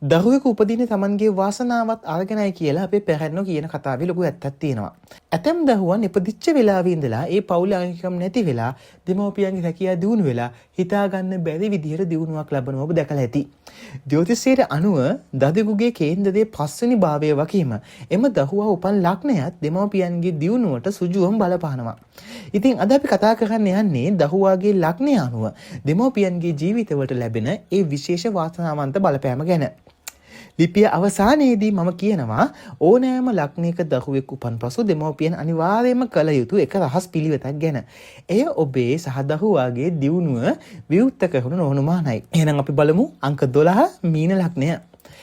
දරුවෙකු උපදින්නේ Tamanගේ වාසනාවත් අරගෙනයි කියලා අපේ පැහැරණෝ කියන කතාවේ ලොකු ඇත්තක් තියෙනවා. ඇතැම් දරුවන් ඉපදිච්ච වෙලාවේ ඉඳලා ඒ පවුලේ අංගිකම් නැති වෙලා දෙමව්පියන්ගේ රැකියාව දියුණු වෙලා හිතා ගන්න බැරි විදිහට දියුණුවක් ලබනවා ඔබ දැකලා ඇති. ජ්‍යොතිෂයේ අනුව දරුවෙකුගේ කේන්දරයේ පස්වෙනි භාවය වගේම එම දරුවා උපන් ලග්නයත් දෙමව්පියන්ගේ දියුණුවට සුජුවම බලපානවා. ඉතින් අද අපි කතා කරන්න යන්නේ දරුවාගේ ලග්නය අනුව දෙමව්පියන්ගේ ජීවිතවලට ලැබෙන ඒ විශේෂ වාසනාවන්ත බලපෑම ගැන. ලිපිය අවසානයේදී මම කියනවා ඕනෑම ලග්නයක දරුවෙක් උපන් පසු දෙමව්පියන් අනිවාර්යයෙන්ම කළ යුතු එක රහස් පිළිවෙතක් ගැන. එය ඔබේ සහ දරුවාගේ දියුණුව විවුර්ත කරන නොඅනුමානයි. එහෙනම් අපි බලමු අංක 12 මීන ලග්නය.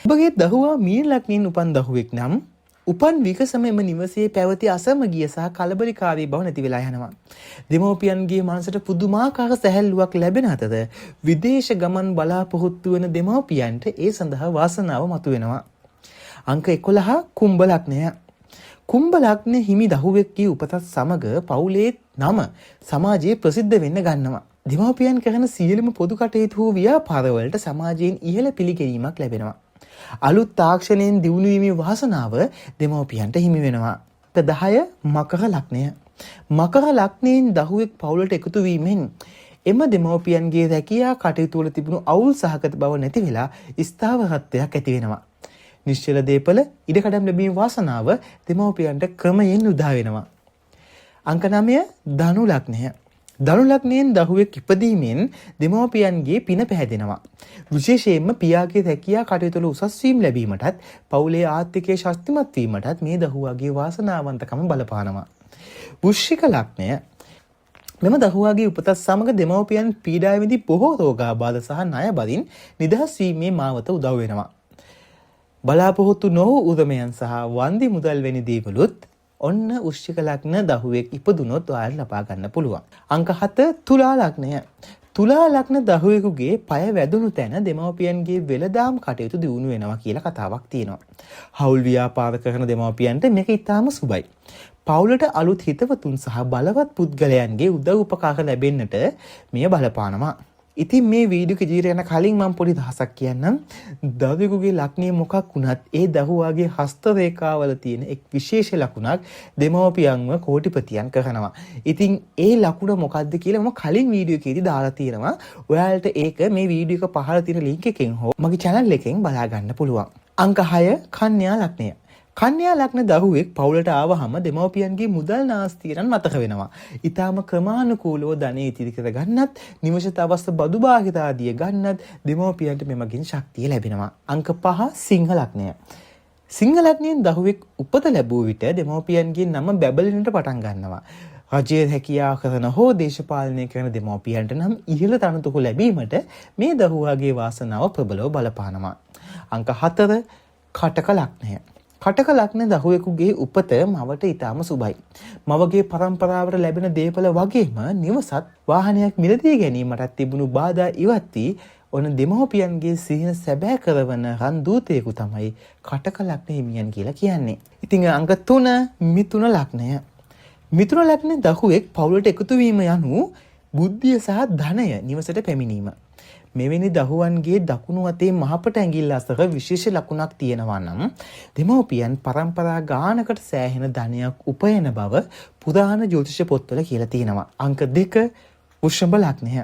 ඔබගේ දරුවා මීන ලග්නයෙන් උපන් දරුවෙක් නම් උපන් විගසමෙම නිවසේ පැවති අසමගිය සහ කලබලකාරී බව නැති වෙලා යනවා. දෙමව්පියන්ගේ මනසට පුදුමාකාර සැහැල්ලුවක් ලැබෙන අතර විදේශ ගමන් බලාපොරොත්තු වන දෙමව්පියන්ට ඒ සඳහා වාසනාව මතුවෙනවා. අංක 11 කුම්භ ලග්නය. කුම්භ ලග්න හිමි දරුවෙක්ගේ උපතත් සමග පවුලේ නම සමාජයේ ප්‍රසිද්ධ වෙන්න ගන්නවා. දෙමව්පියන් කරන සියලුම පොදු කටයුතු වූ ව්‍යාපාරවලට සමාජයෙන් ඉහළ පිළිගැනීමක් ලැබෙනවා. අලුත් තාක්ෂණයෙන් දියුණු වීමේ වාසනාව දෙමව්පියන්ට හිමි වෙනවා. 10 මකර ලග්නය. මකර ලග්නයෙන් දරුවෙක් පවුලට එකතු වීමෙන් එම දෙමව්පියන්ගේ රැකියා කටයුතු වල තිබුණු අවුල් සහගත බව නැති වෙලා ස්ථාවරත්වයක් ඇති වෙනවා. නිශ්චල දීපල ඉඩකඩම් ලැබීමේ වාසනාව දෙමව්පියන්ට ක්‍රමයෙන් උදා වෙනවා. අංක 9 ධනු ලග්නය. ධනු ලග්නයෙන් දරුවෙක් ඉපදීමෙන් දෙමව්පියන්ගේ පින පැහැදෙනවා. විශේෂයෙන්ම පියාගේ රැකියා කටයුතු වල උසස් වීම ලැබීමටත් පවුලේ ආර්ථිකයේ ශක්තිමත් වීමටත් මේ දරුවාගේ වාසනාවන්තකම බලපානවා. වෘශ්චික ලග්නය. මෙම දරුවාගේ උපතත් සමග දෙමව්පියන් පීඩා විඳි බොහෝ රෝගාබාධ සහ ණය බදින් නිදහස් වීමේ මාවත උදව් වෙනවා. බලාපොරොත්තු නොවූ උදමයන් සහ වන්දි මුදල් වැනි දේවලුත් ඔන්න වෘශ්චික ලග්න දරුවෙක් ඉපදුනොත් ඔයාලට ලබා ගන්න පුළුවන්. අංක 7 තුලා ලග්නය. තුලා ලග්න දරුවෙකුගේ පය වැදුණු තැන දෙමව්පියන්ගේ වෙළදාම් කටයුතු දියුණු වෙනවා කියලා කතාවක් තියෙනවා. හවුල් ව්‍යාපාර කරන දෙමව්පියන්ට මේක ඉතාම සුබයි. පවුලට අලුත් හිතවතුන් සහ බලවත් පුද්ගලයන්ගේ උදව් උපකාර ලැබෙන්නට මෙය බලපානවා. ඉතින් මේ වීඩියෝ ඉදිරියට යන කලින් මම පොඩි දහසක් කියන්නම්. දරුවෙකුගේ ලග්නය මොකක් වුණත් ඒ දරුවාගේ හස්ත රේඛාවල තියෙන එක් විශේෂ ලකුණක් දෙමව්පියන්ව කෝටිපතියන් කරනවා. ඉතින් ඒ ලකුණ මොකක්ද කියලා මම කලින් වීඩියෝ එකේදී දාලා තියෙනවා. ඔයාලට ඒක මේ වීඩියෝ එක පහළ තියෙන link එකෙන් හෝ මගේ channel එකෙන් බලා ගන්න පුළුවන්. අංක 6 කන්‍යා ලග්නය. කන්‍යා ලග්න දරුවෙක් පවුලට ආවහම දෙමව්පියන්ගේ මුදල් නාස්තියන් මතක වෙනවා. ඊටාම ක්‍රමානුකූලව ධනෙ ඉතිරි කර ගන්නත්, නිවසට අවශ්‍ය බදු බාහිර ආදිය ගන්නත් දෙමව්පියන්ට මෙමගින් ශක්තිය ලැබෙනවා. අංක 5 සිංහ ලග්නය. සිංහ ලග්නයෙන් දරුවෙක් උපත ලැබුව විට දෙමව්පියන්ගේ නම බැබලෙන්නට පටන් ගන්නවා. රජයේ හැකියාව කරන හෝ දේශපාලනය කරන දෙමව්පියන්ට නම් ඉහළ තනතුරු ලැබීමට මේ දරුවාගේ වාසනාව ප්‍රබලව බලපානවා. අංක 4 කටක ලග්නය. කටක ලග්න දරුවෙකුගේ උපත මවට ඉතාම සුබයි. මවගේ පරම්පරාවට ලැබෙන දේපල වගේම නිවසත් වාහනයක් මිලදී ගැනීමටත් තිබුණු බාධා ඉවත් වී ඔන්න දෙමව්පියන්ගේ සිහින සැබෑ කරවන රන් දූතයෙකු තමයි කටක ලග්න හිමියන් කියලා කියන්නේ. ඉතින් අංක 3 මිථුන ලග්නය. මිථුන ලග්න දරුවෙක් පවුලට එකතු වීම යනු බුද්ධිය සහ ධනය නිවසට පැමිණීම. මෙවැනි දරුවන්ගේ දකුණු අතේ මහපට ඇඟිල්ල අසර විශේෂ ලකුණක් තියෙනවා නම් දෙමව්පියන් පරම්පරා ගානකට සෑහෙන ධනයක් උපයන බව පුරාණ ජ්‍යොතිෂ පොත්වල කියලා තියෙනවා. අංක 2 වෘෂභ ලග්නය.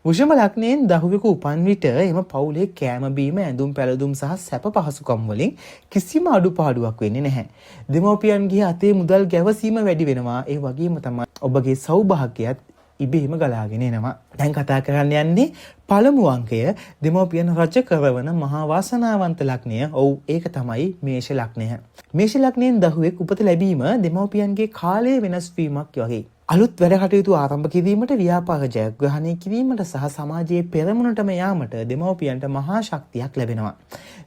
වෘෂභ ලග්නයෙන් දරුවෙකු උපන් විට එම පවුලේ කෑම බීම ඇඳුම් පැළඳුම් සහ සැප පහසුකම් වලින් කිසිම අඩුපාඩුවක් වෙන්නේ නැහැ. දෙමව්පියන්ගේ අතේ මුදල් ගැවසීම වැඩි වෙනවා. ඒ වගේම තමයි ඔබගේ සෞභාග්‍යයත් ඉබේම ගලාගෙන එනවා. දැන් කතා කරන්න යන්නේ පළමු අංකය දෙමව්පියන් රජ කරවන මහා වාසනාවන්ත ලග්නය. ඔව් ඒක තමයි මේෂ ලග්නය. මේෂ ලග්නයෙන් දරුවෙක් උපත ලැබීම දෙමව්පියන්ගේ කාලයේ වෙනස් වීමක් වගේ. අලුත් වැඩ කටයුතු ආරම්භ කිරීමට, ව්‍යාපාර ජයග්‍රහණය කිරීමට සහ සමාජයේ පෙරමුණටම යාමට දෙමව්පියන්ට මහා ශක්තියක් ලැබෙනවා.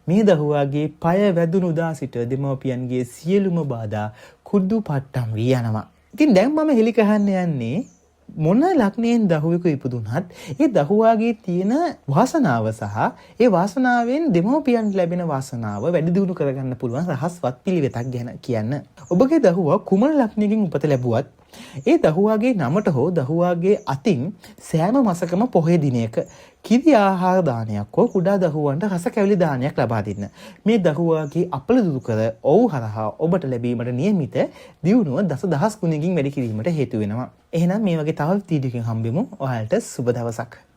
මේ දරුවාගේ පය වැදුණු දා සිට දෙමව්පියන්ගේ සියලුම බාධා කුඩු පට්ටම් වී යනවා. ඉතින් දැන් මම හෙලි කරන්න යන්නේ මොන ලග්නයෙන් දරුවෙකු ඉපදුනත් ඒ දරුවාගේ තියෙන වාසනාව සහ ඒ වාසනාවෙන් දෙමව්පියන්ට ලැබෙන වාසනාව වැඩි දියුණු කරගන්න පුළුවන් රහස්වත් පිළිවෙතක් ගැන කියන්න. ඔබගේ දරුවා කුමන ලග්නයකින් උපත ලැබුවත් ඒ දරුවාගේ නමට හෝ දරුවාගේ අතින් සෑම මාසකම පොහොය දිනයක කිරි ආහාර දානයක් හෝ කුඩා දරුවන්ට රස කැවිලි දානයක් ලබා දෙන්න. මේ දරුවාගේ අපල දුරු කර ඔව් හරහා ඔබට ලැබීමට නියමිත දියුණුව දසදහස් ගුණයකින් වැඩි කිරීමට හේතු වෙනවා. එහෙනම් මේ වගේ තවත් වීඩියෝ එකකින් හම්බෙමු. ඔයාලට සුබ දවසක්.